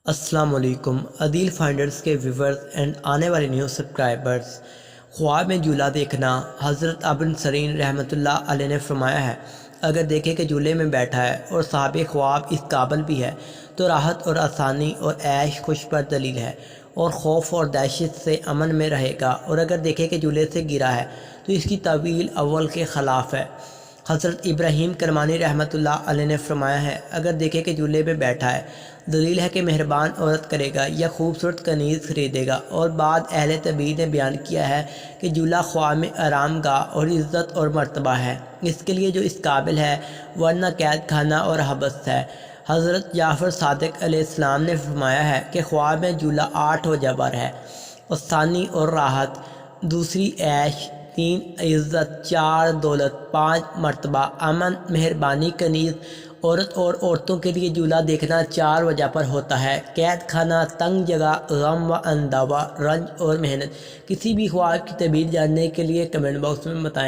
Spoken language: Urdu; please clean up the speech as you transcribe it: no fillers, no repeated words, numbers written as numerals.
السلام علیکم عدیل فائنڈرز کے ویورز اینڈ آنے والے نیو سبسکرائبرز۔ خواب میں جھولا دیکھنا حضرت ابن سیرین رحمۃ اللہ علیہ نے فرمایا ہے، اگر دیکھے کہ جھولے میں بیٹھا ہے اور صاحب خواب اس قابل بھی ہے تو راحت اور آسانی اور عیش خوش پر دلیل ہے اور خوف اور دہشت سے امن میں رہے گا، اور اگر دیکھے کہ جھولے سے گرا ہے تو اس کی تعویل اول کے خلاف ہے۔ حضرت ابراہیم کرمانی رحمۃ اللہ علیہ نے فرمایا ہے، اگر دیکھے کہ جھولے میں بیٹھا ہے دلیل ہے کہ مہربان عورت کرے گا یا خوبصورت کنیز خریدے گا، اور بعد اہل طبیع نے بیان کیا ہے کہ جھولا خواب میں آرام گاہ اور عزت اور مرتبہ ہے اس کے لیے جو اس قابل ہے، ورنہ قید خانہ اور حبس ہے۔ حضرت جعفر صادق علیہ السلام نے فرمایا ہے کہ خواب میں جھولا 8 وجہ پر ہے، آسانی اور راحت، دوسری عیش، 3 عزت، 4 دولت، 5 مرتبہ، امن، مہربانی کنیز۔ عورت اور عورتوں کے لیے جھولا دیکھنا 4 وجہ پر ہوتا ہے: قید خانہ، تنگ جگہ، غم و اندوہ، رنج اور محنت۔ کسی بھی خواب کی تعبیر جاننے کے لیے کمنٹ باکس میں بتائیں۔